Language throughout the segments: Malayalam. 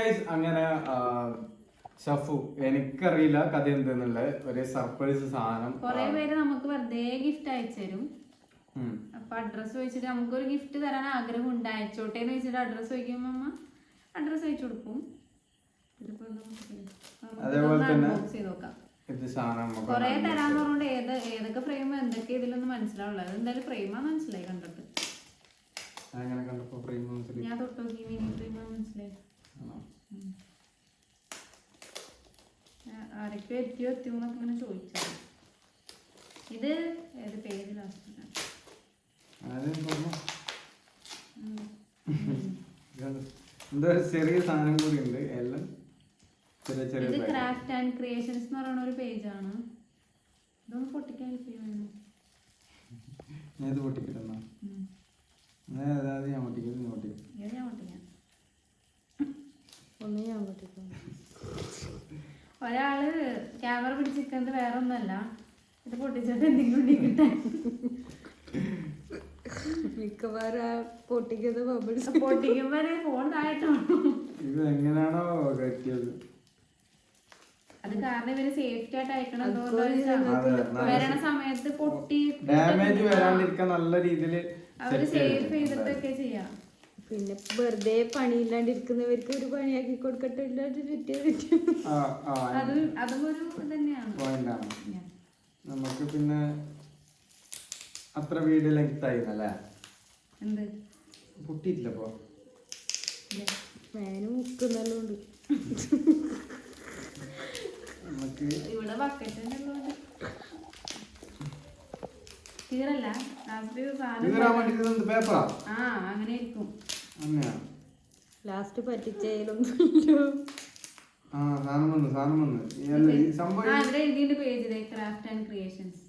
ഗൈസ് അങ്ങനെ ഷഫു എനിക്കറിയില്ല കഥ എന്തെന്നുള്ള ഒരു സർപ്രൈസ് സാധനം കൊറേ പേര് നമുക്ക് വെറുതെ ഗിഫ്റ്റ് അയച്ചു തരും. അപ്പൊ അഡ്രസ് ചോദിച്ചിട്ട് നമുക്കൊരു ഗിഫ്റ്റ് തരാൻ ആഗ്രഹം ഉണ്ട്, അയച്ചോട്ടെ എന്ന് വെച്ചിട്ട് അഡ്രസ് ചോദിക്കുമ്പോ അമ്മ അഡ്രസ് അയച്ചു കൊടുക്കും. അതേപോലെ തന്നെ നോക്കാം. ഇത് സാധനം കൊറേ തരാന്ന് പറഞ്ഞോണ്ട് ഏതൊക്കെ ഫ്രെയിം എന്തൊക്കെ ഇതിലൊന്നും മനസ്സിലാവുള്ളത്. എന്തായാലും ഫ്രെയിമാന്ന് മനസ്സിലായി കണ്ടിട്ട്. ഞാൻ തൊട്ട് നോക്കി മിനി ഫ്രെയിമാന്ന് മനസ്സിലായി. ആരൊക്കെ എത്തിയോന്നൊക്കെ ഇങ്ങനെ ചോദിച്ചത്. ഇത് ഏത് പേര് ലാസ്റ്റ് എന്തോ ചെറിയ സാധനം കൂടി ഉണ്ട്. എല്ലാം ചെറിയ ചെറിയ. ഇത് ക്രാഫ്റ്റ് ആൻഡ് ക്രിയേഷൻസ് എന്ന് പറയുന്ന ഒരു പേജാണ്. ഇതൊന്ന് പൊട്ടിക്കാൻ ഹെൽപ്പ് ചെയ്യണം. ഇത് പൊട്ടിക്കിട്ടുന്ന ഞാൻ പൊട്ടിക്കാം. ഒരാള് ക്യാമറ പിടിച്ചിരിക്കുന്നത് വേറെ ഒന്നല്ല, ഇത് പൊട്ടിച്ചിട്ട് എന്തെങ്കിലും കിട്ടാൻ. മിക്കവാറും പൊട്ടിക്കുമ്പോ ഫോൺ താഴെട്ടാണോ ഇത് എങ്ങനെയാണോ കെട്ടിയത്? അത് കാരണം ഇവര് സേഫ്റ്റി ആയിട്ട് അയക്കണം. വരണ സമയത്ത് പൊട്ടി ഡാമേജ് വരാണ്ടിരിക്കാൻ നല്ല രീതിയിൽ അവര് സേഫ് ചെയ്തിട്ടൊക്കെ ചെയ്യാം. പിന്നെ വെറുതെ പണിയില്ലാണ്ടിരിക്കുന്നവർക്ക് ഒരു പണിയാക്കി കൊടുക്കട്ടെ. അതും ഒരു തന്നെയാണ്. നമുക്ക് പിന്നെ അത്ര വീഡിയോ ലെങ്ത് ആയിരുന്നല്ലേ? എന്ത് പൊട്ടിയിട്ടില്ലപ്പോ ഫാന് മുക്കുന്നല്ലോണ്ട് നമുക്ക് ഇവിടെ ബക്കറ്റ് തീരല്ല പേപ്പറാ. അങ്ങനെ ഇരിക്കും. ലാസ്റ്റ് പറ്റിച്ചേലൊന്നുമില്ലോ. ഇവിടെ എഴുതിന്റെ പേജ് ക്രാഫ്റ്റ് ആൻഡ് ക്രിയേഷൻസ്.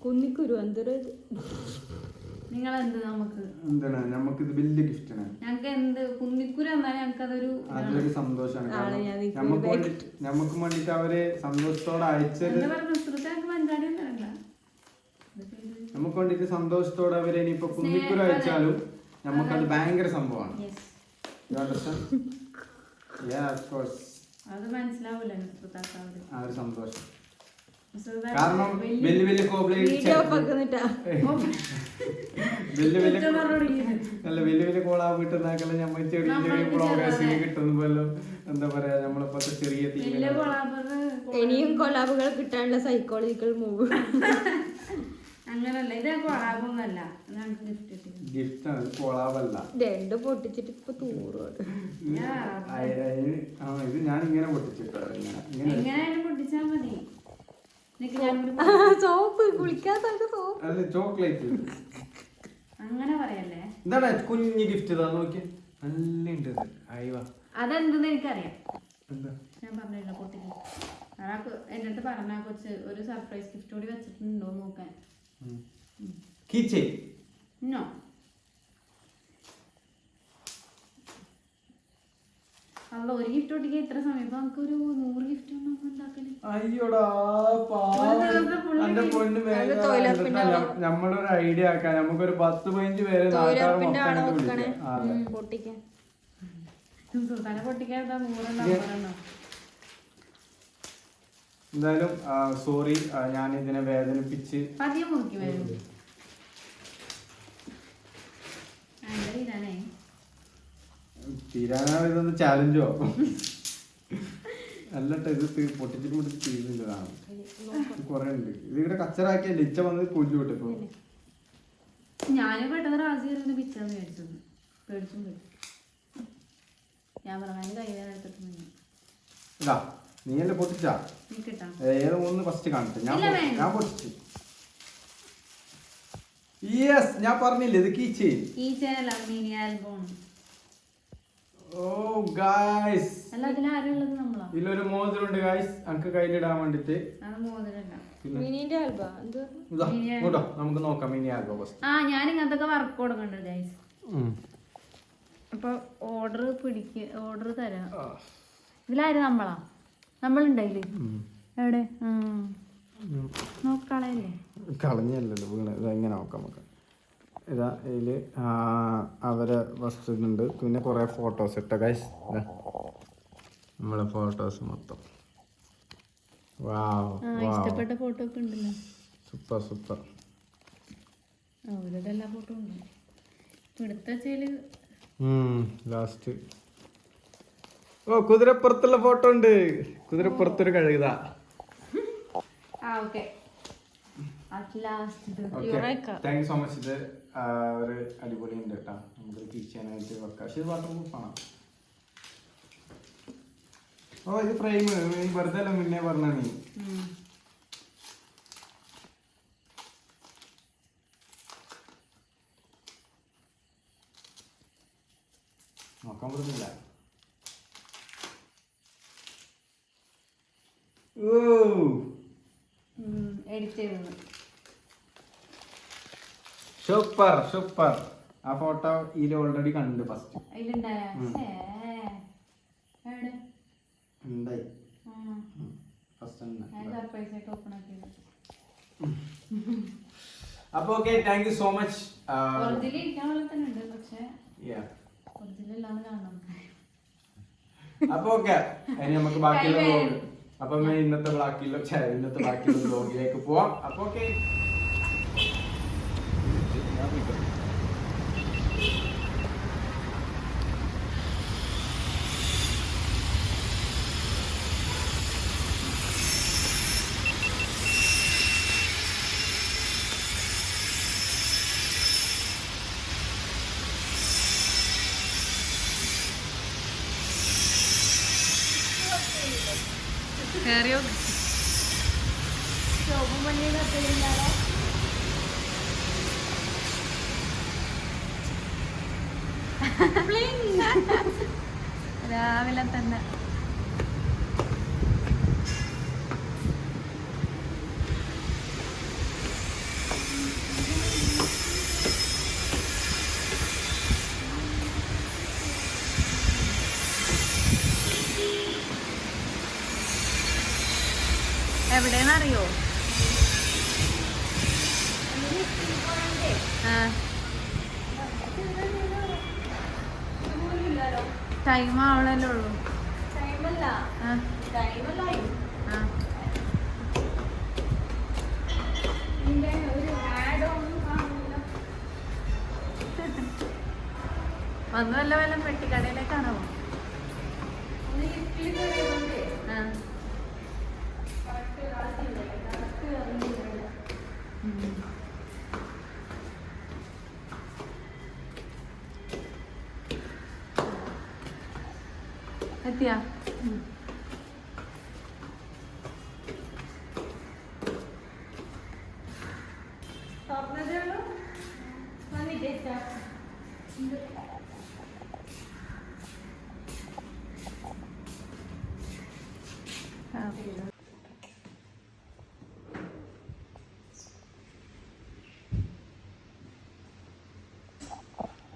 കുന്നിക്കുരു എന്തൊരു നിങ്ങൾ എന്ത് നമുക്ക് ഇത് വലിയ ഗിഫ്റ്റാണ്. ഞങ്ങൾക്ക് എന്ത് കുന്നിക്കുരു എന്നാലും ഞങ്ങൾക്ക് അതൊരു സന്തോഷമാണ്. നമുക്ക് വേണ്ടിട്ട് അവര് സന്തോഷത്തോടെ അയച്ചത്. നമുക്ക് വേണ്ടിട്ട് സന്തോഷത്തോടെ അവര് ഇനിയിപ്പോ കുന്നിക്കുരു അയച്ചാലും നമുക്കത് ഭയങ്കര സംഭവമാണ്. അത് മനസ്സിലാവൂല ആ ഒരു സന്തോഷം. കാരണം വലിയ വലിയ കോളാവ് കിട്ടുന്നാക്കല്ല നമ്മൾ ചെറിയ ചെറിയ ബ്ലോഗേഴ്സിന് കിട്ടുന്നല്ലോ. എന്താ പറയാ, നമ്മളിപ്പോ ചെറിയ ഇനിയും കൊളാബുകൾ കിട്ടാനുള്ള സൈക്കോളജിക്കൽ മൂവ്. അങ്ങനല്ല, ഇത് കൊളാബൊന്നല്ല, ഗിഫ്റ്റ് ആണ്, കൊളാബല്ല. രണ്ട് പൊട്ടിച്ചിട്ട് ഇപ്പൊ തൂറുണ്ട്. ഇത് ഞാൻ ഇങ്ങനെ പൊട്ടിച്ചിട്ടോ. എങ്ങനെയായാലും പൊട്ടിച്ചാ മതി. സോപ്പ് കുളിക്കാത്ത ചോക്ലേറ്റ് അങ്ങനെ പറയല്ലേ. എന്താണ് കുഞ്ഞു ഗിഫ്റ്റ് ഇതാ നോക്കി. നല്ല ഉണ്ട്. അതെന്തെന്ന് എനിക്കറിയാം. ഞാൻ പറഞ്ഞില്ല പൊട്ടിക്ക്. എന്റെ അടുത്ത് പറഞ്ഞ കൊച്ച് ഒരു സർപ്രൈസ് ഗിഫ്റ്റ് കൂടി വെച്ചിട്ടുണ്ടോ നോക്കാൻ. നോ, അല്ല ഒരു ഗിഫ്റ്റ് ഒട്ടിക്കാൻ ഇത്ര സമയം. ഇപ്പൊ നമുക്ക് ഒരു 100 ഗിഫ്റ്റ് ഉണ്ടാക്കല്. അയ്യോടാ നമ്മളൊരു ഐഡിയ ആക്കാൻ നമുക്കൊരു 10-15 പേര് പൊട്ടിക്കാൻ. സുൽത്താനെ പൊട്ടിക്കാൻ 100 എന്തായാലും സോറി, ഞാൻ ഇതിനെ വേദനിപ്പിച്ച് പതിയെ മുറുക്കി വരും. തീരാനാ ഇതൊന്ന് ചാലഞ്ചോ അല്ലട്ടെ. ഇത് പൊട്ടിച്ചിട്ട് പൊട്ടിച്ച് തീരുന്നില്ലതാണ്. കൊറേ ഉണ്ട്. ഇതിവിടെ കച്ചറാക്കിയ ലിച്ച വന്ന് കൊല്ലു വിട്ടപ്പോ ഞാന് പെട്ടെന്ന് റാസിന്ന് പിച്ചാന്ന് മേടിച്ചത്. പേടിച്ചും പോയി. ഞാൻ പറഞ്ഞു കൈവേദന എടുത്തിട്ടുണ്ട്. നീ അല്ലേ പൊട്ടിച്ചാ? ഏതോ ഒന്ന് ഫസ്റ്റ് കാണിച്ചു. ഞാൻ പൊട്ടിച്ചു. യെസ്, ഞാൻ പറഞ്ഞില്ലേ ഇത് കീ ചെയിൻ. അല്ല, മിനി ആൽബം. ഓ ഗായ്സ്, ഇതിലൊരു മോതിരമുണ്ട് ഗായ്സ്, നമുക്ക് കയ്യിലിടാൻ വേണ്ടിട്ട്. നമുക്ക് നോക്കാം മിനി ആൽബം. ഞാൻ ഇങ്ങനത്തെ വർക്ക് കൊടുക്കണ്ട് ഗായ്സ്. അപ്പൊ ഓർഡർ തരാം. ഇതിലാരും നമ്മളുണ്ടായില്ലേ? എവിടെ നോക്കളയല്ലേ? കളഞ്ഞല്ലോ. എങ്ങനെ നോക്കാം നമുക്ക്. ഇതാ ഇതില് അവരെ വസ്തുണ്ട്. പിന്നെ കുറെ ഫോട്ടോസ് ഇട്ട ഗൈസ്. നമ്മളെ ഫോട്ടോസ് മൊത്തം. ഇഷ്ടപ്പെട്ട ഫോട്ടോ ഒക്കെ ഉണ്ടല്ലോ. Super super. അവരുടെ എല്ലാ ഫോട്ടോ ഉണ്ട്. എടുത്ത ലാസ്റ്റ് കുതിരപ്പുറത്തുള്ള ഫോട്ടോ ഉണ്ട്. കുതിരപ്പുറത്തൊരു കഴുകുത. Thank you so much. ഇത് ഒരു അടിപൊളി ഉണ്ട് കേട്ടോ. നമുക്ക് കിച്ചനായിട്ട് വെക്കാം. പക്ഷെ ഇത് വാട്ടർ പ്രൂഫാണ്. ഇത് ഫ്രെയിം വെറുതെ അല്ല മുന്നേ പറഞ്ഞ നീ. നോക്കാൻ പറ്റുന്നില്ല. Super super. ആ ഫോട്ടോ ഇതിൽ ഓൾറെഡി കണ്ടു ഫസ്റ്റ്. ഉണ്ടായി അപ്പൊ okay, thank you so much. അപ്പൊ ഓക്കെ, ഇനി നമുക്ക് ബാക്കിയുള്ള വ്ലോഗ്, അപ്പൊ ഇന്നത്തെ ബാക്കിയുള്ള വ്ലോഗിലേക്ക് പോവാം. അപ്പൊ ഓക്കെ, രാവിലെ തന്നെ എവിടെയെന്നറിയോ? ടൈം ആവണല്ലേ ഉള്ളൂ. വന്നു വല്ല വല്ല പെട്ടിക്കടയിലേക്കാണോ? എത്തിയാ?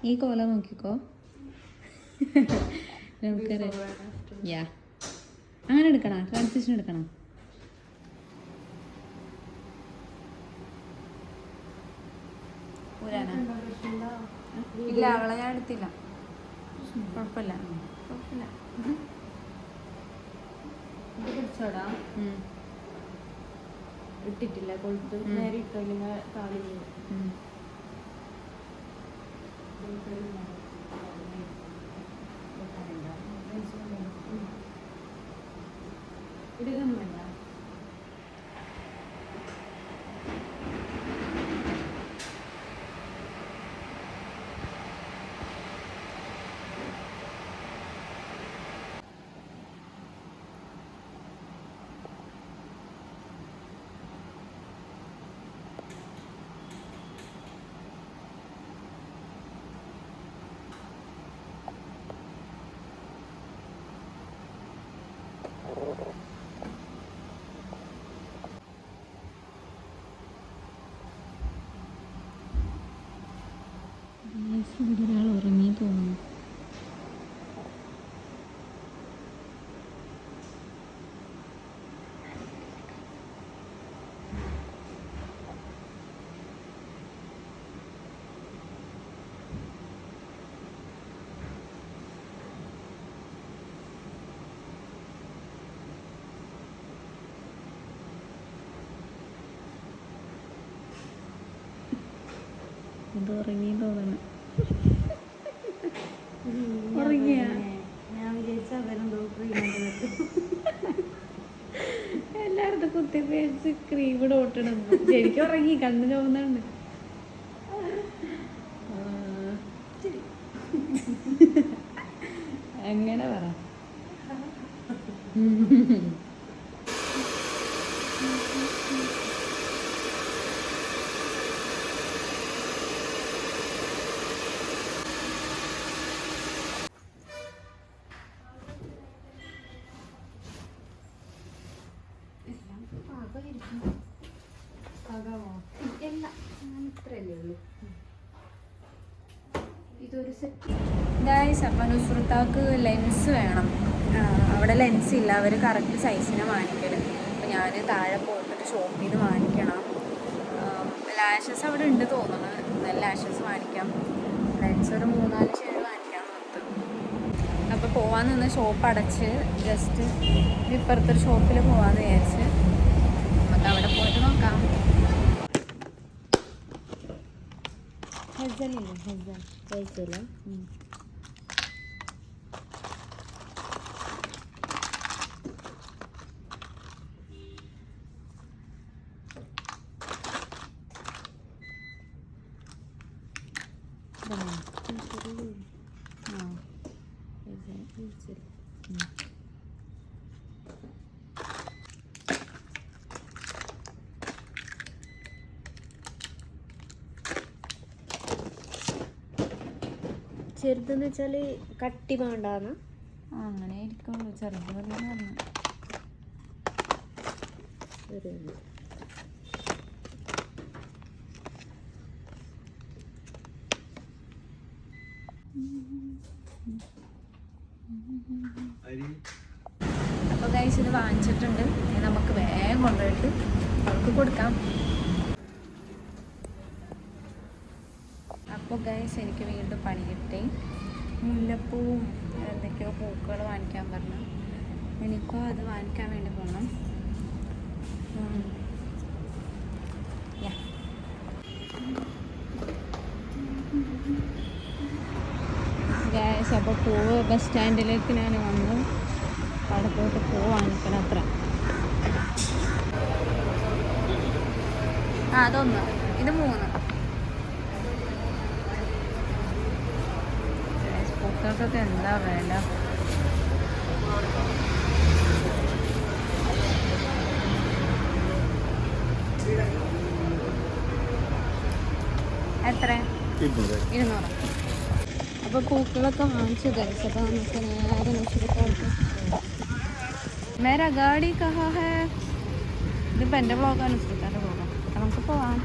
ഈ കോല നോക്കിക്കോ. യാ, അങ്ങനെ എടുക്കണം, ട്രാൻസിഷൻ എടുക്കണം. ഇല്ല, അവളെ ഞാൻ എടുത്തില്ല. കുഴപ്പമില്ല. പിടിച്ചോടാ, ഇട്ടിട്ടില്ല, കൊളുത്ത് നേരെ ഇട്ടോ, ഇല്ലെങ്കിൽ താളി ഇടുകയൊന്നും വേണ്ട. ഒരാൾ ഉറങ്ങി തോന്നുന്നു. ഇത് ഉറങ്ങി തോന്നണം. ഉറങ്ങിയ ഞാൻ വിചാരിച്ച അവരെന്തോ എല്ലായിടത്തും കുത്തി പേടിച്ച് ക്രീം ഡോട്ടിടും. ശരിക്കും ഉറങ്ങി, കണ്ണ് ചുവന്നുണ്ട്. അങ്ങനെ പറ. ഇതൊരു സെറ്റ് ഗൈസ്. അപ്പം നുസ്രത്താക്ക് ലെൻസ് വേണം. അവിടെ ലെൻസ് ഇല്ല, അവർ കറക്റ്റ് സൈസിനെ വാങ്ങിക്കല്. അപ്പോൾ ഞാൻ താഴെ പോയിട്ടൊരു ഷോപ്പിൽ നിന്ന് വാങ്ങിക്കണം. ലാഷസ് അവിടെ ഉണ്ട് തോന്നുന്നു. നല്ല ലാഷസ് വാങ്ങിക്കാം. ലെൻസ് ഒരു 3-4 ഷെയ്ഡ് വാങ്ങിക്കാൻ നിർത്തും. അപ്പോൾ പോകാൻ നിന്ന് ഷോപ്പ് അടച്ച് ജസ്റ്റ് ഇപ്പുറത്തൊരു ഷോപ്പിൽ പോകാമെന്ന് വിചാരിച്ച് നമുക്ക് അവിടെ പോയിട്ട് നോക്കാം. ഹെസലില്ലേ? ഹെസൽ കഴിച്ചില്ല. ചെറുതെന്ന് വെച്ചാല് കട്ടി വേണ്ടാന്ന് അങ്ങനെ ഇരിക്കുള്ളൂ. ചെറുത് മതി പറഞ്ഞു. അപ്പോൾ ഗൈസ് ഇത് വാങ്ങിച്ചിട്ടുണ്ട്. ഇനി നമുക്ക് വേഗം കൊണ്ടുപോയിട്ട് അവൾക്ക് കൊടുക്കാം. അപ്പോൾ ഗൈസ് എനിക്ക് വീണ്ടും പണി കിട്ടി. മുല്ലപ്പൂവും എന്തൊക്കെയോ പൂക്കൾ വാങ്ങിക്കാൻ പറഞ്ഞു. എനിക്കും അത് വാങ്ങിക്കാൻ വേണ്ടി പോകണം. ഗൈസ് അപ്പോൾ പൂവ് ബസ് സ്റ്റാൻഡിലേക്ക് ഞാൻ വന്നു. അവിടെ പോയിട്ട് പൂവ് വാങ്ങിക്കണം. അത്ര അതൊന്ന്, ഇത് 3. പൂക്കൾക്കൊക്കെ എന്താ വേണ്ട. എത്ര? 200. അപ്പോൾ പൂക്കളൊക്കെ വാങ്ങിച്ചു ഗൈസ്. അപ്പോൾ നമുക്ക് നേരെ നക്ഷത്രക്കാർക്ക് മേരാ ഗാഡി കഹാ ഹേ. ഇതിപ്പോൾ എൻ്റെ ബ്ലോഗാണ്, നക്ഷത്രക്കാരുടെ ബ്ലോഗാണ്. അപ്പോൾ നമുക്ക് പോവാം.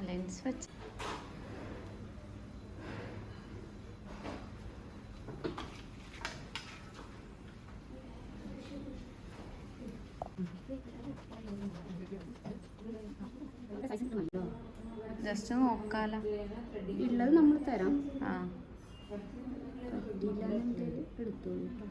ലെൻസ് വെച്ച് ജസ്റ്റ് നോക്കാലോ. ഉള്ളത് നമ്മൾ തരാം. ആ പറ്റിയില്ലാന്നുണ്ടെങ്കിൽ എടുത്തോളൂ കേട്ടോ.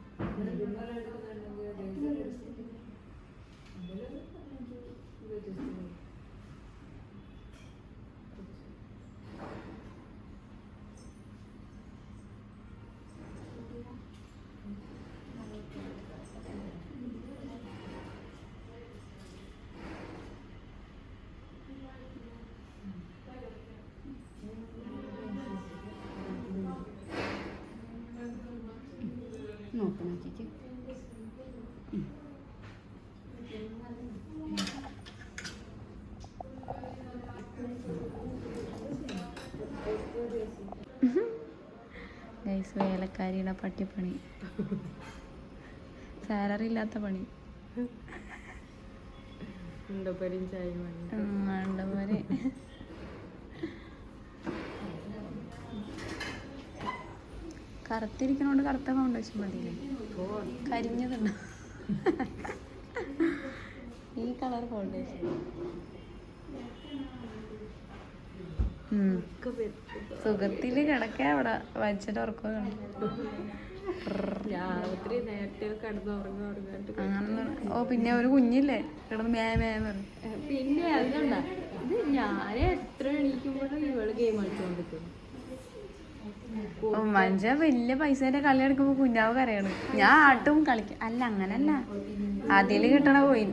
നോക്കണം ചേച്ചി. ഗൈസ്, വേലക്കാരിയുടെ പട്ടിപ്പണി, സാലറി ഇല്ലാത്ത പണി. ഉണ്ടവരെ കറുത്തിരിക്കണോണ്ട് കറുത്ത ഫൗണ്ടേഷൻ മതിയില്ലേ? കരിഞ്ഞതുണ്ടോ? ഈ കളർ ഫൗണ്ടേഷൻ സുഖത്തില് കിടക്കാ അവിടെ വലിച്ചിട്ട് ഉറക്കുക. രാത്രി നേരത്തെ അങ്ങനെ ഓ പിന്നെ ഒരു കുഞ്ഞില്ലേ കിടന്ന് മേന്ന് പറഞ്ഞു. പിന്നെ അതുകൊണ്ടാ ഇത് ഞാൻ എത്ര എണീക്കുമ്പോഴും ഇവള് ഗെയിം കളിച്ചോണ്ടിരിക്കുന്നു. മഞ്ച വലിയ പൈസേന്റെ കളി എടുക്കുമ്പോ കുഞ്ഞാവ് കരയാണ്. ഞാൻ ആട്ടും കളിക്കും. അല്ല അങ്ങനല്ല, അതില് കിട്ടണ പോയി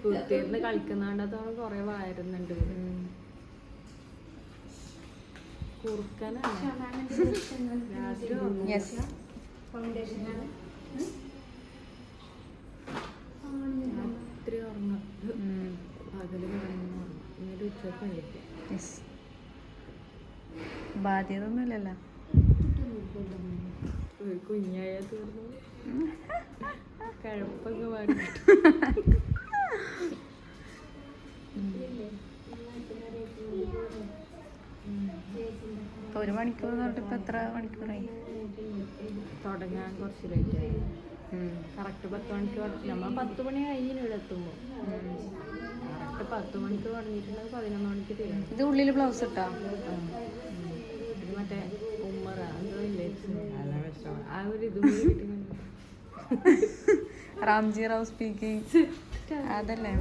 കുത്തിയിരുന്ന് കളിക്കുന്നാണ്ടത്തോളം കൊറേ വാരുന്നുണ്ട്. യെസ് രാത്രി ഉറങ്ങും, പകല് കിടന്നു എന്നിട്ട് ഉച്ചക്ക് കളിക്കും. യെസ്, ബാധ്യത ഒന്നുമില്ലല്ലോ. ഒരു കുഞ്ഞായ തീർന്നു, കഴപ്പൊക്കെ പാടി. ഇപ്പൊ 1 മണിക്കൂർ തൊട്ട് ഇപ്പൊ എത്ര മണിക്കൂറായി? തുടങ്ങാൻ കുറച്ച് ലേറ്റായി. കറക്റ്റ് 10 മണിക്ക് നമ്മൾ 10 മണി കഴിഞ്ഞു ഇവിടെ എത്തുമ്പോൾ. കറക്റ്റ് 10 മണിക്ക് തുടങ്ങിയിട്ടുണ്ടെങ്കിൽ 11 മണിക്ക് തീരണം. ഇത് ഉള്ളിൽ ബ്ലൗസ് ഇട്ടാ? ഇത് മറ്റേ ഉമ്മറ അതല്ലേ ആ ഒരു ഇത് റാംജി റാവ് സ്പീക്കിംഗ് അതല്ലേ?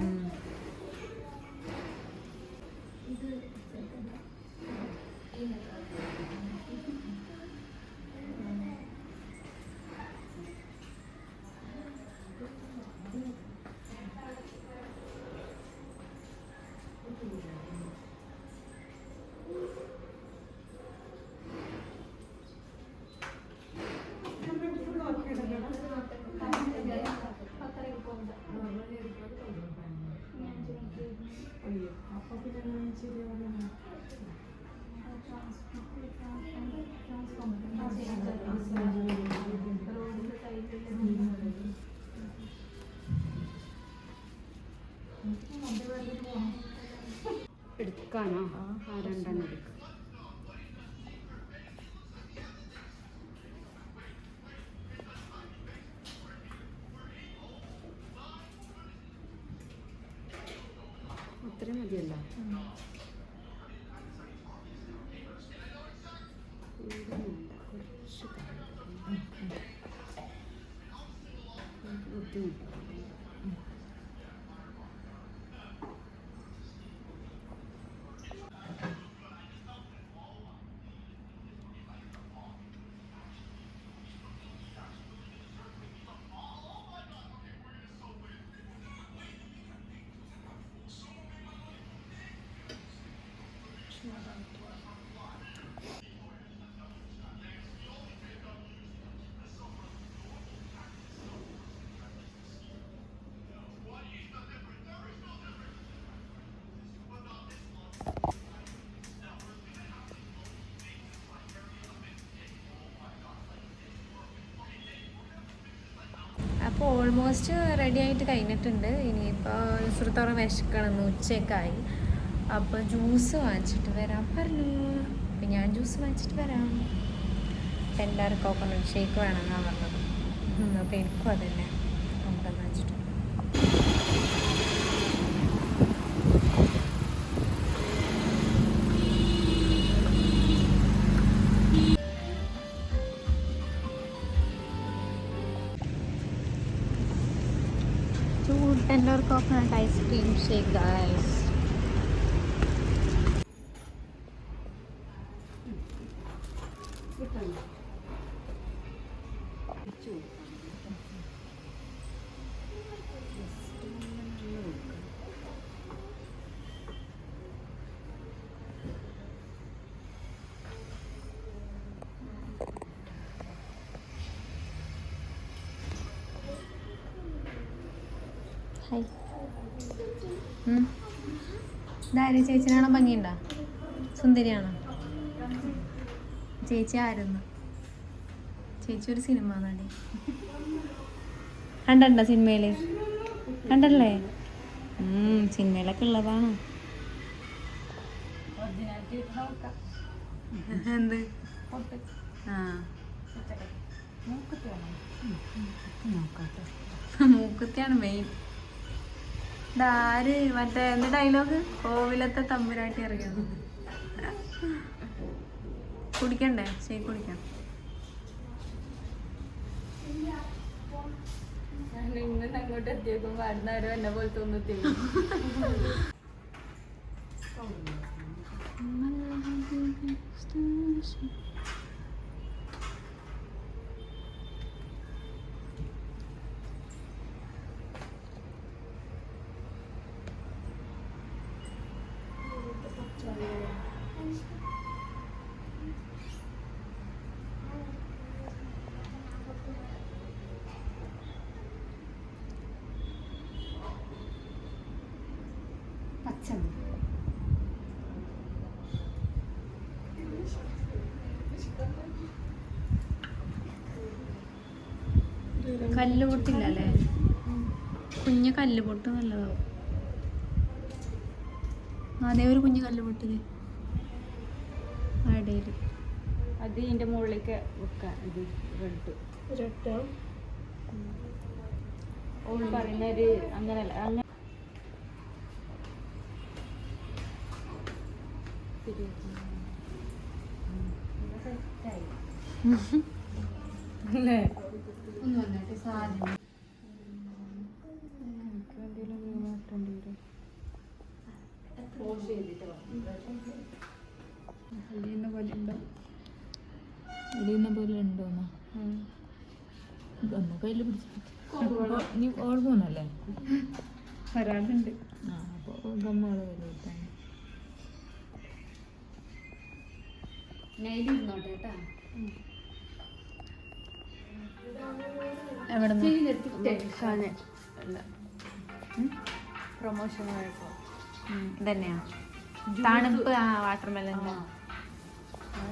എടുക്കാനോ? ആ 2 എണ്ണം എടുക്കാം. അത്രയും മതിയല്ലോ. ബുദ്ധിമുട്ട്. അപ്പോൾ ഓൾമോസ്റ്റ് റെഡി ആയിട്ട് കഴിഞ്ഞിട്ടുണ്ട്. ഇനിയിപ്പോൾ സുഹൃത്തോടെ വിശക്കണം, ഉച്ചയൊക്കെയായി. അപ്പോൾ ജ്യൂസ് വാങ്ങിച്ചിട്ട് വരാൻ പറഞ്ഞു. അപ്പം ഞാൻ ജ്യൂസ് വാങ്ങിച്ചിട്ട് വരാം. എല്ലാവരും കോക്കനട്ട് ഷേക്ക് വേണമെന്നാണ് പറഞ്ഞത്. അപ്പോൾ എനിക്കും അതന്നെ കൊണ്ടുവന്ന് വാങ്ങിച്ചിട്ട്. Lavender coconut ice cream shake guys. Hi. ഇതാരും ചേച്ചിനാണോ ഭംഗിയുണ്ടോ? സുന്ദരിയാണോ ചേച്ചി? ആരെന്ന് ചേച്ചി ഒരു സിനിമ നടി കണ്ടോ? സിനിമയിൽ കണ്ടല്ലേ? സിനിമയിലൊക്കെ ഉള്ളതാണ്. എന്ത്? ആ മൂക്കുത്തിയാണ് മെയിൻ. ഇതാര് മറ്റേ എന്ത് ഡയലോഗ്? കോവിലത്തെ തമ്പുരാട്ടി അറിയാമോ? കുടിക്കണ്ടേ? ഷേക്ക് കുടിക്കാം. ഇന്ന് അങ്ങോട്ട് എത്തിയേക്കും വരുന്നവരും എന്നെ പോലെ തോന്നുന്നു. കല്ല് പൊട്ടില്ലല്ലേ? കുഞ്ഞ് കല്ല് പൊട്ട് നല്ലതാവും. അതേ ഒരു കുഞ്ഞ് കല്ല് പൊട്ടില്ലേ ഇടയിൽ? അത് ഇതിന്റെ മുകളിലേക്ക് വെക്കാം. ഇത് റെഡ് ഓൾ പറയുന്ന ഒരു അങ്ങനല്ല അങ്ങനെ അല്ലേ? പോലെ ഉണ്ടോന്നാ കയ്യിൽ പിടിച്ചു. നീ ഓൾ പോന്നല്ലേ? ഒരാളുണ്ട്. ആ അപ്പോൾ ഗമ്മോളെ വലുതാണ്. പ്രൊമോഷൻ ഇതന്നെയാ തണുപ്പ്. ആ വാട്ടർമെലൻ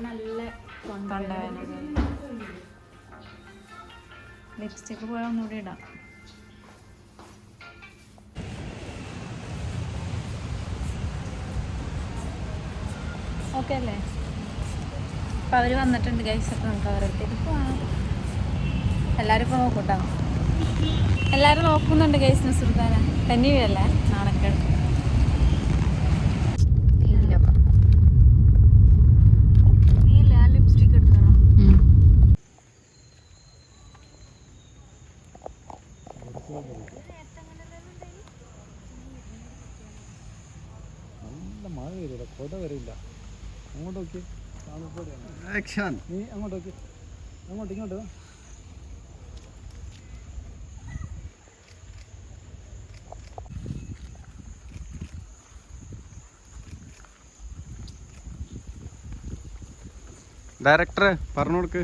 നല്ല ലിപ്സ്റ്റിക്ക് പോയാൽ ഒന്നുകൂടി ഇടാം. ഓക്കെ അല്ലേ? അപ്പം അവർ വന്നിട്ടുണ്ട് ഗൈസ്. അപ്പം നമുക്ക് അവരടുത്തേക്ക് പോകാം. എല്ലാവരും ഇപ്പോൾ നോക്കൂട്ടോ. എല്ലാവരും നോക്കുന്നുണ്ട് ഗൈസ്. നസുർദാന തന്നെയല്ലേ നാണക്കേട്. ലിപ്സ്റ്റിക് എടുക്കണം. നല്ല മഴ വരില്ല, കൊട വരില്ല. അങ്ങോട്ട് നോക്കി നീ അങ്ങോട്ട് നോക്കി. ഇങ്ങോട്ട് ഡയറക്ടറെ പറഞ്ഞു കൊടുക്ക്.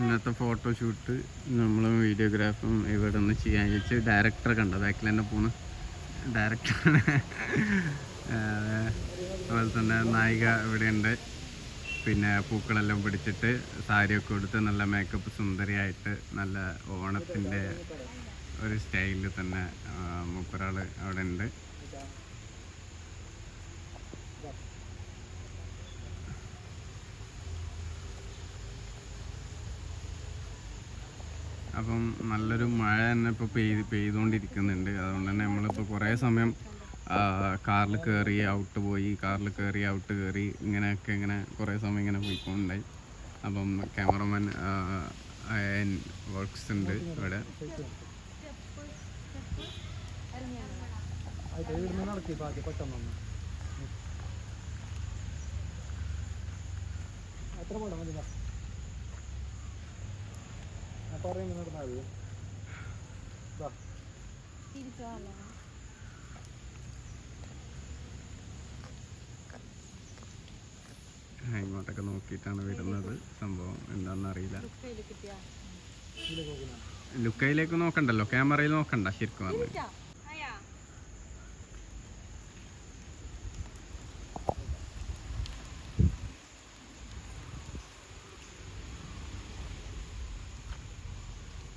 ഇന്നത്തെ ഫോട്ടോഷൂട്ട് നമ്മളും വീഡിയോഗ്രാഫും ഇവിടെ നിന്ന് ചെയ്യാൻ വെച്ച് ഡയറക്ടറെ കണ്ട ബാക്കിൽ തന്നെ പോണ് ഡയറക്ടറാണ്. അതുപോലെ തന്നെ നായിക ഇവിടെയുണ്ട്. പിന്നെ പൂക്കളെല്ലാം പിടിച്ചിട്ട് സാരിയൊക്കെ കൊടുത്ത് നല്ല മേക്കപ്പ് സുന്ദരിയായിട്ട് നല്ല ഓണത്തിൻ്റെ ഒരു സ്റ്റൈലിൽ തന്നെ മൂപ്പരാൾ അവിടെ ഉണ്ട്. അപ്പം നല്ലൊരു മഴ തന്നെ ഇപ്പോൾ പെയ്തുകൊണ്ടിരിക്കുന്നുണ്ട്. അതുകൊണ്ട് തന്നെ നമ്മളിപ്പോൾ കുറേ സമയം കാറിൽ കയറി ഔട്ട് പോയി, കാറിൽ കയറി ഔട്ട് കയറി ഇങ്ങനെ കുറേ സമയം ഇങ്ങനെ പോയിക്കൊണ്ടായി. അപ്പം ക്യാമറമാൻ വർക്ക്സ് ഉണ്ട് ഇവിടെ. ഇങ്ങോട്ടൊക്കെ നോക്കിയിട്ടാണ് വരുന്നത്. സംഭവം എന്താണെന്ന് അറിയില്ല. ലുക്കയിലേക്ക് നോക്കണ്ടല്ലോ, ക്യാമറയിൽ നോക്കണ്ട ശരിക്കും പറഞ്ഞു.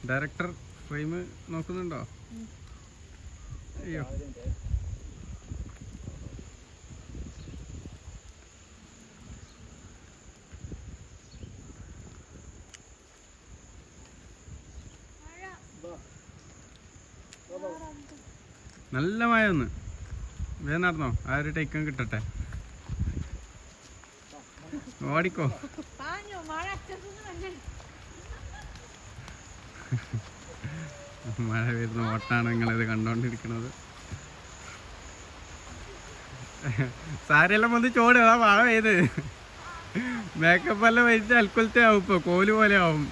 ഡയറക്ടർ ഫ്രെയിം നോക്കുന്നുണ്ടോ? അയ്യോ, നല്ല മഴ ഒന്ന് വേഗം നടന്നോ, ആ ഒരു ടേക്കും കിട്ടട്ടെ. ഓടിക്കോ. മഴ വരുന്ന ഓട്ടാണ് നിങ്ങളിത് കണ്ടോണ്ടിരിക്കുന്നത്. സാരിയെല്ലാം വന്ന് ചോട്, അതാ മഴ പെയ്ത് മേക്കപ്പ് എല്ലാം വെച്ച് അൽക്കൊലത്തെ ആവും, ഇപ്പൊ കോല് പോലെ ആവും.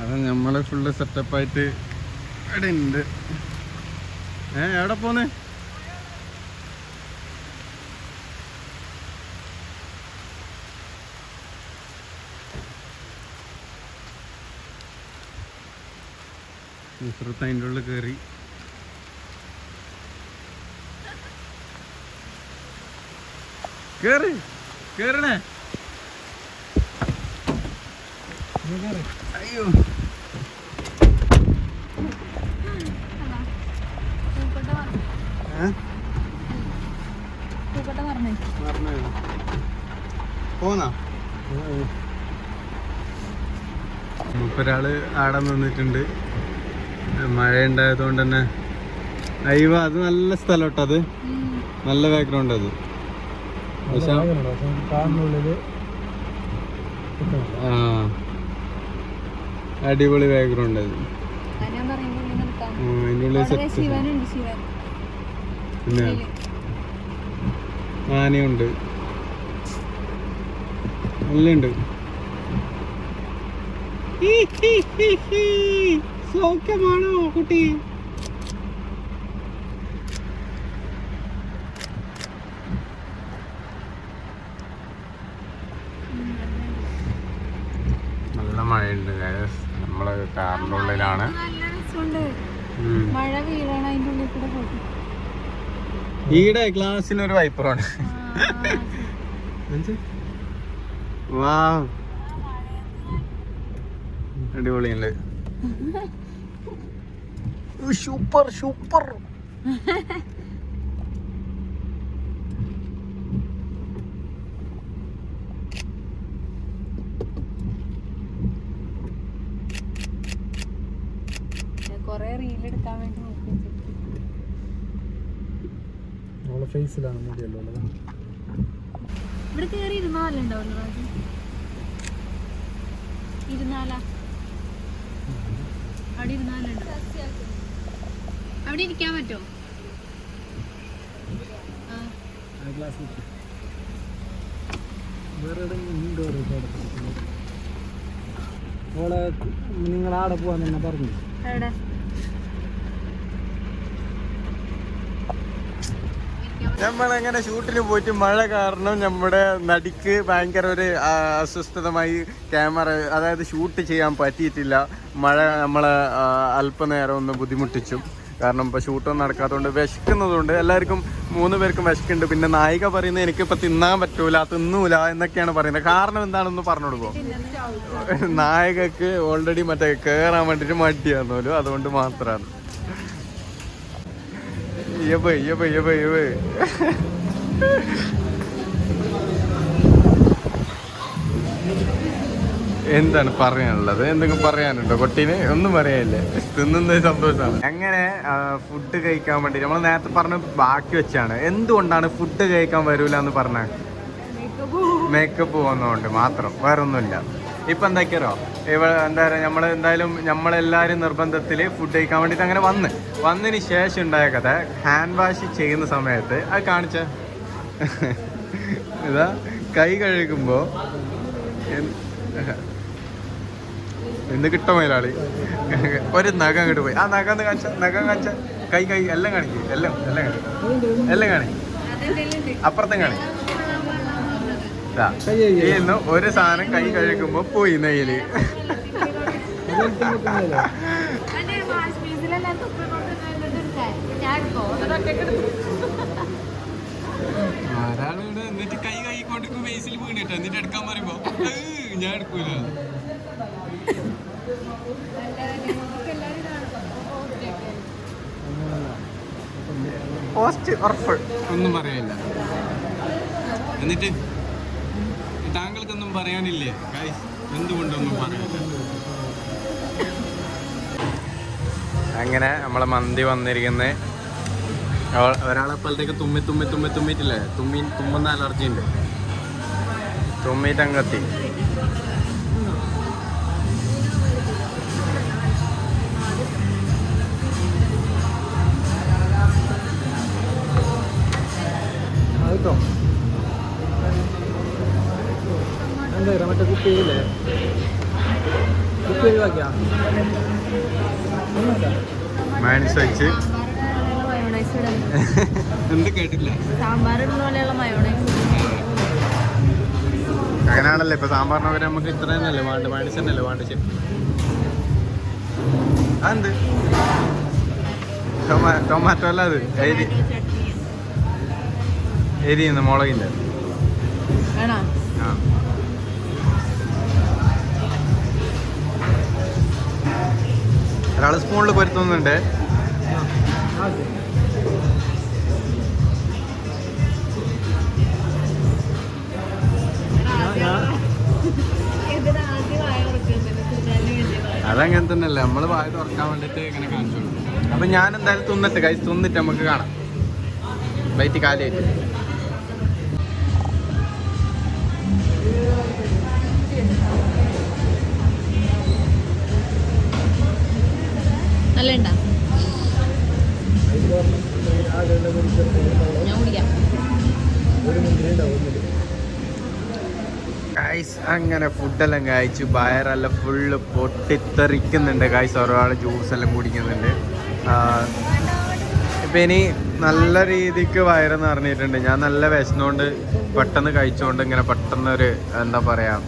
അത് നമ്മള് ഫുള്ള് സെറ്റപ്പായിട്ട് ഇവിടെ ഉണ്ട്. എവിടെ പോന്ന്? നുസ്രത്ത് അതിൻ്റെ ഉള്ളിൽ കയറി. കേറണേ. അയ്യോ, പോന്നാ മുപ്പൊരാള് ആടെ നിന്നിട്ടുണ്ട്. മഴ ഉണ്ടായതുകൊണ്ട് തന്നെ. അയ്യോ, അത് നല്ല സ്ഥലം കേട്ടോ, അത് നല്ല ബാക്ക്ഗ്രൗണ്ട്. അത് പക്ഷെ ആ അടിപൊളി ബാക്ക്ഗ്രൗണ്ട്. അത് അതിൻ്റെ ഉള്ളിൽ സെറ്റ്. പിന്നെ ആനയുണ്ട്, എല്ലാം സൗഖ്യമാണോ കുട്ടി? നല്ല മഴയുണ്ട്. നമ്മള് കാറിൻ്റെ ഉള്ളിലാണ്. മഴ വീഴണം അതിൻ്റെ ഉള്ളിൽ കൂടെ പോയി. ഈടെ ഗ്ലാസ്സിലൊരു വൈപ്പറാണ്. വാ, അടിപൊളിയല്ലേ? Super super. കൊറേ റീൽ എടുക്കാൻ വേണ്ടി നോക്കി. ഫേസിലാണ് മുടിയല്ലോ. ഇവിടെ കയറി ഇരുന്നാലുണ്ടാവല്ലോ, ഇരുന്നാലാ അവിടെ ഇരുന്നാലുണ്ടോ? അവിടെ ഇരിക്കാൻ പറ്റുമോ? നിങ്ങൾ ആടെ പോവാൻ തന്നെ പറഞ്ഞു. എവിടെ? നമ്മളെങ്ങനെ ഷൂട്ടിന് പോയിട്ട് മഴ കാരണം നമ്മുടെ നടിക്ക് ഭയങ്കര ഒരു അസ്വസ്ഥതമായി. ക്യാമറ അതായത് ഷൂട്ട് ചെയ്യാൻ പറ്റിയിട്ടില്ല. മഴ നമ്മളെ അല്പനേരം ഒന്ന് ബുദ്ധിമുട്ടിച്ചു. കാരണം ഇപ്പോൾ ഷൂട്ടൊന്നും നടക്കാത്തതുകൊണ്ട് വിശക്കുന്നതുകൊണ്ട് എല്ലാവർക്കും 3 പേർക്കും വിശക്കുന്നുണ്ട്. പിന്നെ നായിക പറയുന്നത് എനിക്കിപ്പോൾ തിന്നാൻ പറ്റൂല, തിന്നൂല എന്നൊക്കെയാണ് പറയുന്നത്. കാരണം എന്താണെന്ന് പറഞ്ഞു കൊടുക്കുമോ? നായികക്ക് ഓൾറെഡി മറ്റേ കയറാൻ വേണ്ടിയിട്ട് മടിയാന്നോലും, അതുകൊണ്ട് മാത്രമാണ്. എന്താണ് പറയാനുള്ളത്? എന്തെങ്കിലും പറയാനുണ്ടോ കൊട്ടീന്? ഒന്നും പറയാനില്ലേ, തിന്നുന്നത് സന്തോഷമാണ്. അങ്ങനെ ഫുഡ് കഴിക്കാൻ വേണ്ടി നമ്മൾ നേരത്തെ പറഞ്ഞ ബാക്കി വെച്ചാണ്. എന്തുകൊണ്ടാണ് ഫുഡ് കഴിക്കാൻ വരൂല എന്ന് പറഞ്ഞ? മേക്കപ്പ് പോകുന്നതുകൊണ്ട് മാത്രം, വേറെ ഒന്നുമില്ല. ഇപ്പം എന്താക്കിയാലോ, എന്താ പറയുക, നമ്മളെല്ലാവരും നിർബന്ധത്തിൽ ഫുഡ് കഴിക്കാൻ വേണ്ടിയിട്ട് അങ്ങനെ വന്നതിന് ശേഷം ഉണ്ടായ കഥ, ഹാൻഡ് വാഷ് ചെയ്യുന്ന സമയത്ത് അത് കാണിച്ച ഇതാ കൈ കഴുകുമ്പോൾ എന്ത് കിട്ടോ മുതലാളി, ഒരു നഖം അങ്ങോട്ട് പോയി. ആ നഖം കാണിച്ച കൈ എല്ലാം കാണിക്കും, എല്ലാം കാണിക്കും, അപ്പുറത്തും കാണിക്കും. ചെയ്യുന്നു ഒരു സാധനം കൈ കഴുകുമ്പോ പോയി നെയ്യില്. ഒരാളിവിടെ എന്നിട്ട് കൈ കൊണ്ടിരിക്കും ബേസിൽ വീണിട്ട്, എന്നിട്ട് എടുക്കാൻ പറയുമ്പോ ഞാൻ എടുക്കൂല. പോസ്റ്റ് ഉറപ്പ് ഒന്നും പറയാനില്ല. എന്നിട്ട് താങ്കൾക്കൊന്നും പറയാനില്ലേ ഗൈസ്? എന്തുകൊണ്ടൊന്നും പറയാനില്ല. അങ്ങനെ നമ്മളെ മന്തി വന്നിരിക്കുന്നത്, ഒരാളെപ്പോഴത്തേക്ക് തുമ്മിട്ടില്ലേ, തുമ്മുന്ന അലർജി ഉണ്ട്, തുമ്മിട്ടങ്കത്തി. കേട്ടോ എന്താ മറ്റേ കുപ്പിയില്ലേ, കുപ്പി ഒഴിവാക്കിയാ മയണൈസ് വെച്ച് എന്ത് കേട്ടില്ല, സാമ്പാറിടുന്ന പോലെയുള്ള മയോണൈസ്. അങ്ങനെയാണല്ലോ ഇപ്പൊ സാമ്പാറിനൊക്കെ നമുക്ക് ഇത്ര തന്നെയല്ലേ വേണ്ട, മയണൈസ് തന്നെയല്ലേ വേണ്ട. ശരി, അതെന്ത് ടൊമാറ്റോ അല്ല, അത് എരിയുന്ന മുളകിൻ്റെ. ആ ഒരാൾ സ്പൂണിൽ പൊരുത്തുന്നുണ്ട്. അതങ്ങനെ തന്നെയല്ലേ, നമ്മൾ വായ തുറക്കാൻ വേണ്ടിയിട്ട് ഇങ്ങനെ കാണിച്ചു. അപ്പൊ ഞാൻ എന്തായാലും തിന്നിട്ട് നമുക്ക് കാണാം. വൈറ്റ് കാലിയായിട്ട് നല്ല ഉണ്ടാ, ഞാൻ കുടിക്കാം. ഗൈസ് അങ്ങനെ ഫുഡെല്ലാം കഴിച്ചു, വയറെല്ലാം ഫുള്ള് പൊട്ടിത്തെറിക്കുന്നുണ്ട് ഗൈസ്. ഒരാൾ ജ്യൂസെല്ലാം കുടിക്കുന്നുണ്ട്. ഇപ്പം ഇനി നല്ല രീതിക്ക് വയറ് നിറഞ്ഞിട്ടുണ്ട്. ഞാൻ നല്ല വിശന്നുകൊണ്ട് പെട്ടെന്ന് കഴിച്ചുകൊണ്ട് ഇങ്ങനെ പെട്ടെന്നൊരു എന്താ പറയുക,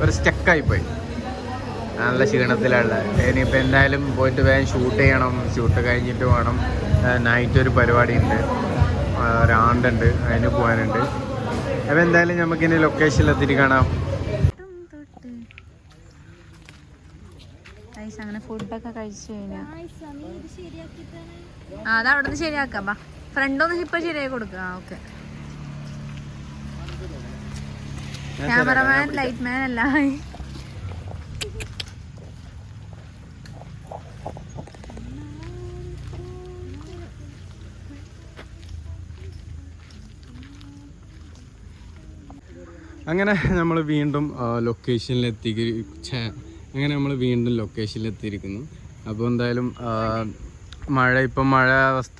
ഒരു സ്റ്റക്കായിപ്പോയി, നല്ല ക്ഷീണത്തിലുള്ള. ഇനിയിപ്പോൾ എന്തായാലും പോയിട്ട് വേഗം ഷൂട്ട് ചെയ്യണം. ഷൂട്ട് കഴിഞ്ഞിട്ട് വേണം, നൈറ്റ് ഒരു പരിപാടി ഉണ്ട്, ഒരാണ്ടുണ്ട്, അതിന് പോകാനുണ്ട്. അപ്പോൾ എന്തായാലും നമുക്കിനി ലൊക്കേഷനിൽ എത്തിയിട്ട് കാണാം. അങ്ങനെ ഫുഡൊക്കെ കഴിച്ചു കഴിഞ്ഞാൽ അത് അവിടെ നിന്ന് ശരിയാക്കാം. ബാ ഫ്രണ്ടൊന്ന് ഇപ്പം ശരിയാക്കി കൊടുക്കുക. ഓക്കെ, ക്യാമറമാൻ ലൈറ്റ് മാൻ അല്ല. അങ്ങനെ നമ്മൾ വീണ്ടും ലൊക്കേഷനിലെത്തിയിരിക്കുന്നു. അപ്പോൾ എന്തായാലും മഴ അവസ്ഥ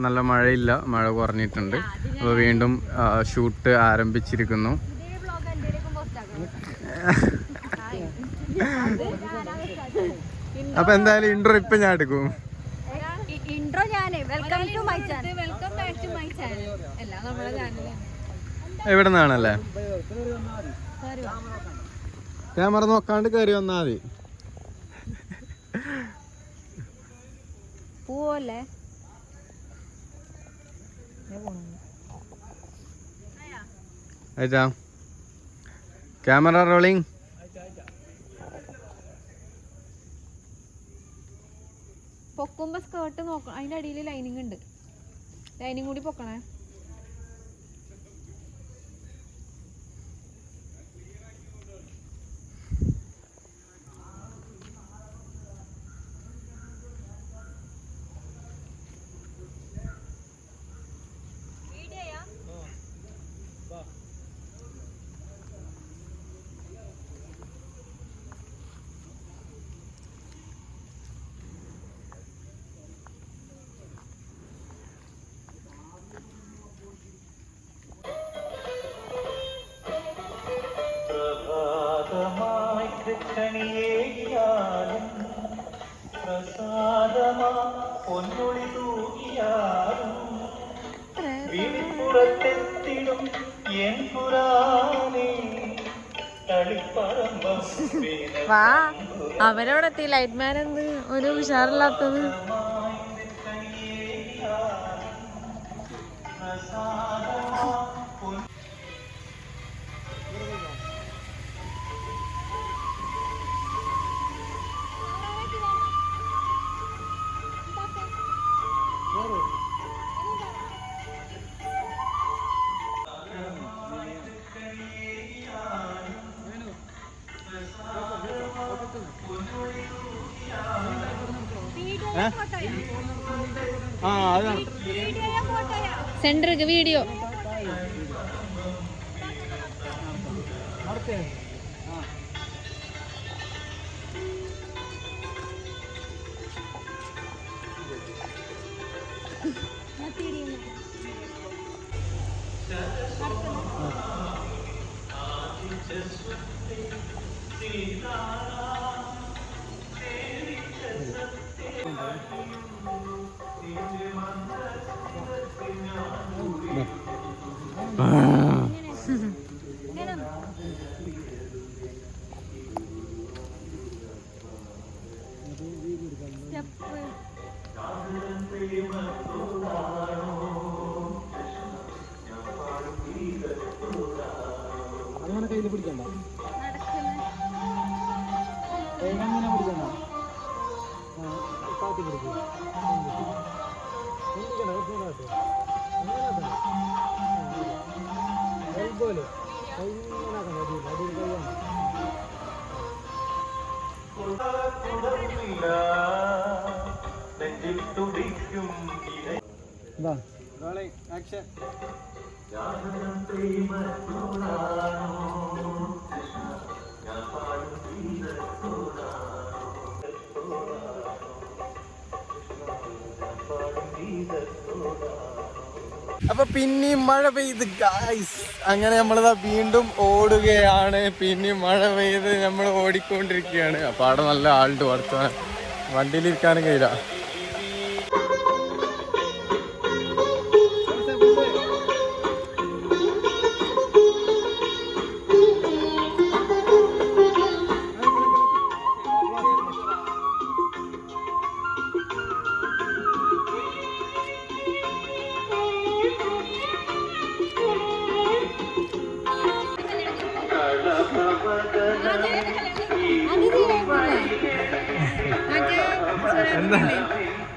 നല്ല മഴയില്ല, മഴ കുറഞ്ഞിട്ടുണ്ട്. അപ്പോൾ വീണ്ടും ഷൂട്ട് ആരംഭിച്ചിരിക്കുന്നു. അപ്പോൾ എന്തായാലും ഇൻട്രോ ഇപ്പം ഞാൻ എടുക്കും. എവിടെ നിന്നാണല്ലേ, ക്യാമറ നോക്കാണ്ട് കയറി വന്നാൽ മതി. പോവല്ലേ ആയിട്ടാ ക്യാമറ റോളിങ്. പൊക്കുമ്പോ സ്കേർട്ട് നോക്കണം, അതിന്റെ അടിയിൽ ലൈനിങ് ഉണ്ട്. അതിനും കൂടി പൊക്കണേ. വാ, അവരവിടെ എത്തി. ലൈറ്റ് മാൻ എന്ത് ഒരു ഉഷാറില്ലാത്തത്. സെന്റർക്ക് വീഡിയോ അങ്ങനെ കയ്യിൽ പിടിക്കണ്ട, എങ്ങനെ പിടിക്കണ്ട, കാത്തി പിടിക്കും. എൽബോല് കൈ ഇങ്ങനെ ആക്കണ്ട, അടിയിൽ കൈയാണ്. എന്താ ആക്ഷൻ. അപ്പൊ പിന്നെയും മഴ പെയ്ത് ഗായ്സ്. അങ്ങനെ നമ്മളിതാ വീണ്ടും ഓടുകയാണ്. പിന്നെയും മഴ പെയ്ത് നമ്മൾ ഓടിക്കൊണ്ടിരിക്കുകയാണ്. അപ്പൊ അവിടെ നല്ല ആളുണ്ട് വർത്താൻ, വണ്ടിയിലിരിക്കാനും കഴിയില്ല.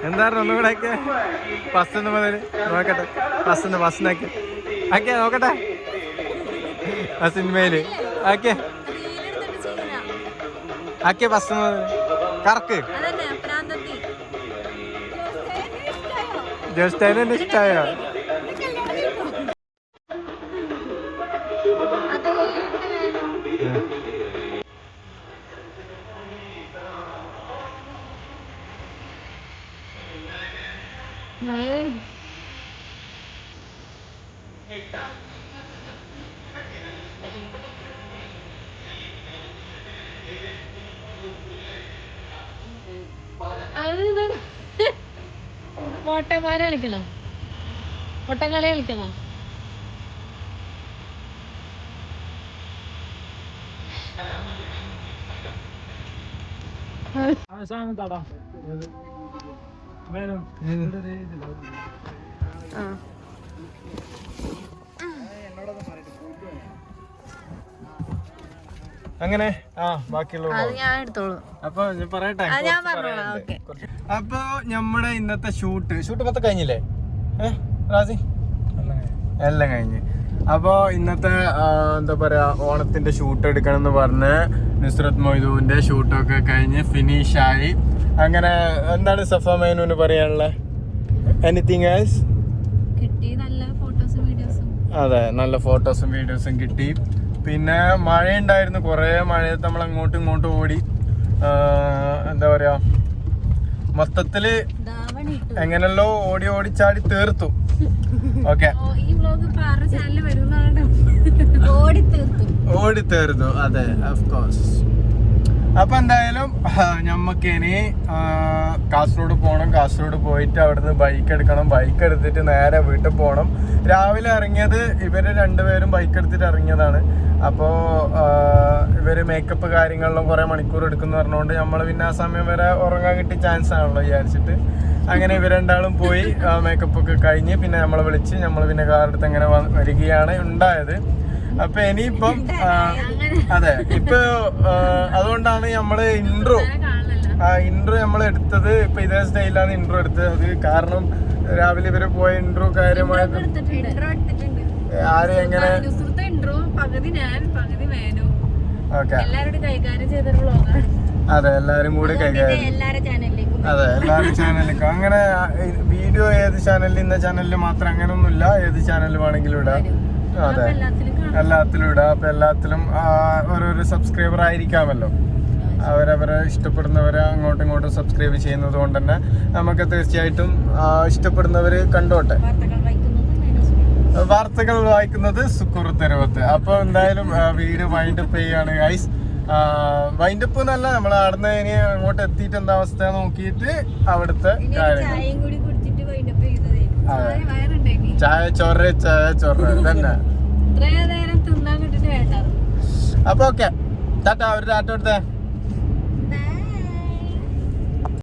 എന്തായിരുന്നു ഒന്നുകൂടെ ഒക്കെ ഫസ്റ്റ് മുതൽ നോക്കട്ടെ. ഫസ്റ്റിനാക്കി ആക്കിയ നോക്കട്ടെ. ആ സിനിമയില് ആക്കിയ ഫസ്റ്റ് മുതൽ കറക്ക്. ജോസ്റ്റൈനെ ഇഷ്ടമായോ? ഓട്ടന്മാരെ കളിക്കണോ? ഓട്ടംകളി കളിക്കണോ? അങ്ങനെ ബാക്കിയുള്ള ഞാൻ എടുത്തോളൂ. അപ്പൊ ഞാൻ പറയട്ടെ. ഞാൻ പറഞ്ഞോളാം. അപ്പൊ നമ്മുടെ ഇന്നത്തെ ഷൂട്ട് മൊത്തം കഴിഞ്ഞില്ലേ? റാസി എല്ലാം കഴിഞ്ഞ്. അപ്പോൾ ഇന്നത്തെ എന്താ പറയാ ഓണത്തിന്റെ ഷൂട്ട് എടുക്കണം എന്ന് പറഞ്ഞ് നുസ്രത്ത് മൊയ്തുവിന്റെ ഷൂട്ടൊക്കെ കഴിഞ്ഞ് ഫിനിഷായി. അങ്ങനെ എന്താണ് സഫ മേനൂന് പറയാനുള്ള എനിത്തിങ് എൽസ്? കിട്ടി നല്ല ഫോട്ടോസും വീഡിയോസും. അതെ, നല്ല ഫോട്ടോസും വീഡിയോസും കിട്ടി. പിന്നെ മഴയുണ്ടായിരുന്നു, കുറേ മഴയത്ത് നമ്മൾ അങ്ങോട്ടും ഇങ്ങോട്ടും ഓടി. എന്താ പറയാ മൊത്തത്തില് എങ്ങനെയല്ലോ ഓടി ഓടിച്ചാടി തീർത്തു. ഓക്കെ, ഓടി തീർത്തു. അതെ, ഓഫ് കോഴ്സ്. അപ്പൊ എന്തായാലും ഞമ്മക്ക് ഇനി കാസർഗോഡ് പോകണം. കാസർഗോഡ് പോയിട്ട് അവിടുന്ന് ബൈക്ക് എടുക്കണം. ബൈക്ക് എടുത്തിട്ട് നേരെ വീട്ടിൽ പോകണം. രാവിലെ ഇറങ്ങിയത് ഇവര് രണ്ടുപേരും ബൈക്ക് എടുത്തിട്ട് ഇറങ്ങിയതാണ്. അപ്പോൾ ഇവര് മേക്കപ്പ് കാര്യങ്ങളിലും കുറെ മണിക്കൂർ എടുക്കുന്നു പറഞ്ഞുകൊണ്ട് നമ്മൾ പിന്നെ ആ സമയം വരെ ഉറങ്ങാൻ കിട്ടിയ ചാൻസ് ആണല്ലോ വിചാരിച്ചിട്ട് അങ്ങനെ ഇവർ രണ്ടാളും പോയി മേക്കപ്പ് ഒക്കെ കഴിഞ്ഞ് പിന്നെ നമ്മളെ വിളിച്ച് നമ്മൾ പിന്നെ കാറെടുത്ത് അങ്ങനെ വരികയാണ് ഉണ്ടായത്. അപ്പൊ ഇനിയിപ്പം അതെ, ഇപ്പൊ അതുകൊണ്ടാണ് നമ്മള് ഇൻട്രോ നമ്മൾ എടുത്തത്. ഇപ്പൊ ഇതേ സ്റ്റൈലാണ് ഇൻട്രോ എടുത്തത്. അത് കാരണം രാവിലെ ഇവര് പോയ ഇൻട്രോ കാര്യമായിട്ട് ആരും എങ്ങനെ ഓക്കെ അതെ എല്ലാരും കൂടി കൈകാര്യം അതെ എല്ലാരും ചാനലിലേക്കും അങ്ങനെ വീഡിയോ ഏത് ചാനലിൽ ഇന്ന ചാനലിൽ മാത്രം അങ്ങനെയൊന്നുമില്ല. ഏത് ചാനലിൽ വേണമെങ്കിലും ഇടാം. അതെ, എല്ലാത്തിലും ഇടാം. അപ്പൊ എല്ലാത്തിലും ഓരോരോ സബ്സ്ക്രൈബർ ആയിരിക്കാമല്ലോ. അവരവരെ ഇഷ്ടപ്പെടുന്നവരെ അങ്ങോട്ടും ഇങ്ങോട്ടും സബ്സ്ക്രൈബ് ചെയ്യുന്നത് കൊണ്ട് തന്നെ നമുക്ക് തീർച്ചയായിട്ടും ഇഷ്ടപ്പെടുന്നവര് കണ്ടോട്ടെ. വാർത്തകൾ വായിക്കുന്നത് സുക്കൂർ തെരുവത്ത്. അപ്പൊ എന്തായാലും വീഡിയോ വൈൻഡപ്പ് ചെയ്യാണ് ഗൈസ്. വൈൻഡപ്പ് എന്നല്ല, നമ്മൾ അവിടുന്ന് ഇനി അങ്ങോട്ട് എത്തിയിട്ട് എന്താ അവസ്ഥ നോക്കിയിട്ട് അവിടുത്തെ കാര്യങ്ങൾ ചായ ചൊറ തന്നെ. അപ്പൊ ഓക്കെ, ടാറ്റ. ഒരു ടാറ്റ കൊടുത്തേ.